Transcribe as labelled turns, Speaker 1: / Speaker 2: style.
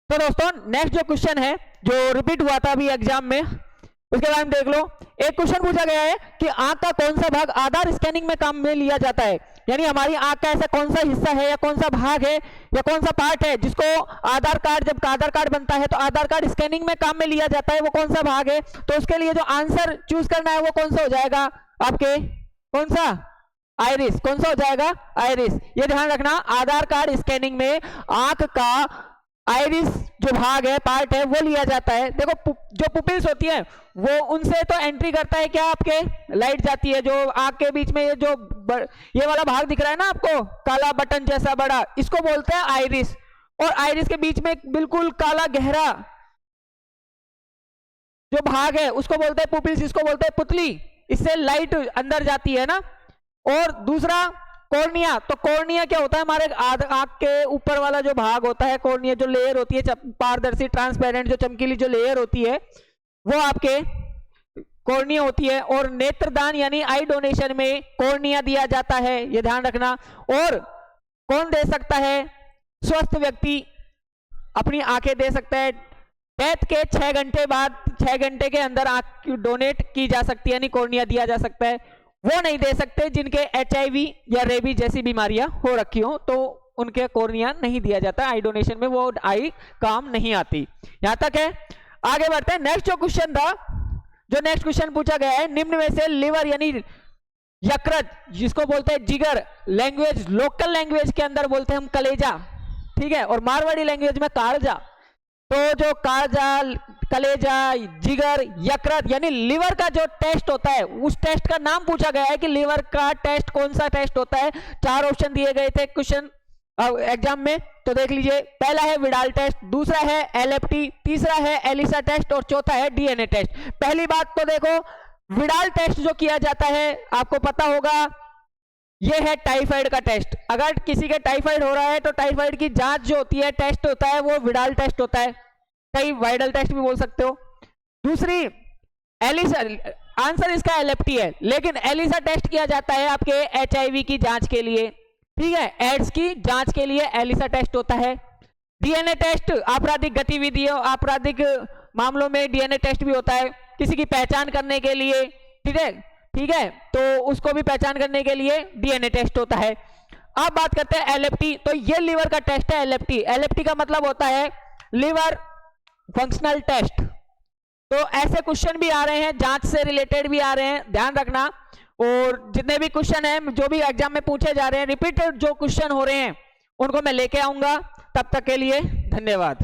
Speaker 1: तो दोस्तों नेक्स्ट जो क्वेश्चन है जो रिपीट हुआ था अभी एग्जाम में, उसके बारे में देख लो। एक क्वेश्चन पूछा गया है कि आंख का कौन सा भाग आधार स्कैनिंग में काम में लिया जाता है, यानी हमारी आंख का ऐसा कौन सा हिस्सा है या कौन सा भाग है या कौन सा पार्ट है जिसको आधार कार्ड, जब आधार कार्ड बनता है तो आधार कार्ड स्कैनिंग में काम में लिया जाता है, वो कौन सा भाग है। तो उसके लिए जो आंसर चूज करना है वो कौन सा हो जाएगा आपके, कौन सा, आइरिस। कौन सा हो जाएगा, आइरिस। ये ध्यान रखना, आधार कार्ड स्कैनिंग में आंख का आइरिस जो भाग है, पार्ट है, वो लिया जाता है। देखो जो पुपिल्स होती है वो उनसे तो एंट्री करता है क्या, आपके लाइट जाती है, जो आंख के बीच में ये जो ये वाला भाग दिख रहा है ना आपको, काला बटन जैसा बड़ा, इसको बोलते हैं आइरिस। और आइरिस के बीच में बिल्कुल काला गहरा जो भाग है उसको बोलते हैं पुपिल्स, इसको बोलते हैं पुतली, इससे लाइट अंदर जाती है ना। और दूसरा कॉर्निया, तो कॉर्निया क्या होता है, हमारे आंख के ऊपर वाला जो भाग होता है, कॉर्निया जो लेयर होती है पारदर्शी ट्रांसपेरेंट जो चमकीली जो लेयर होती है वो आपके कॉर्निया होती है। और नेत्रदान यानी आई डोनेशन में कॉर्निया दिया जाता है, ये ध्यान रखना। और कौन दे सकता है, स्वस्थ व्यक्ति अपनी आंखें दे सकता है। डेथ के 6 घंटे बाद, 6 घंटे के अंदर आंख डोनेट की जा सकती है, यानी कॉर्निया दिया जा सकता है। वो नहीं दे सकते जिनके HIV या रेबीज जैसी बीमारियां हो रखी हो, तो उनके कॉर्निया नहीं दिया जाता आई डोनेशन में, वो आई काम नहीं आती। यहां तक है। आगे बढ़ते हैं। नेक्स्ट जो क्वेश्चन था, जो नेक्स्ट क्वेश्चन पूछा गया है, निम्न में से लिवर यानी यकृत जिसको बोलते हैं जिगर, लैंग्वेज लोकल लैंग्वेज के अंदर बोलते हैं हम कलेजा, ठीक है, और मारवाड़ी लैंग्वेज में कालजा। तो जो कालजा, कलेजा, जिगर, यकृत यानी लिवर का जो टेस्ट होता है, उस टेस्ट का नाम पूछा गया है कि लिवर का टेस्ट कौन सा टेस्ट होता है। 4 ऑप्शन दिए गए थे क्वेश्चन एग्जाम में, तो देख लीजिए। पहला है विडाल टेस्ट, दूसरा है LFT, तीसरा है एलिसा टेस्ट और चौथा है DNA टेस्ट। पहली बात तो देखो, विडाल टेस्ट जो किया जाता है आपको पता होगा, ये है टाइफाइड का टेस्ट। अगर किसी के टाइफाइड हो रहा है तो टाइफाइड की जांच जो होती है, टेस्ट होता है, वो विडाल टेस्ट होता है, कई वाइडल टेस्ट भी बोल सकते हो। दूसरी एलिसा, आंसर इसका LFT है, लेकिन एलिसा टेस्ट किया जाता है आपके HIV की जांच के लिए, ठीक है, एड्स की जांच के लिए एलिसा टेस्ट होता है। DNA टेस्ट आपराधिक गतिविधियों, आपराधिक मामलों में DNA टेस्ट भी होता है, किसी की पहचान करने के लिए, ठीक है, ठीक है, तो उसको भी पहचान करने के लिए DNA टेस्ट होता है। अब बात करते हैं LFT, तो ये लिवर का टेस्ट है LFT। LFT का मतलब होता है लिवर फंक्शनल टेस्ट। तो ऐसे क्वेश्चन भी आ रहे हैं, जांच से रिलेटेड भी आ रहे हैं, ध्यान रखना। और जितने भी क्वेश्चन हैं जो भी एग्जाम में पूछे जा रहे हैं, रिपीटेड जो क्वेश्चन हो रहे हैं, उनको मैं लेके आऊंगा। तब तक के लिए धन्यवाद।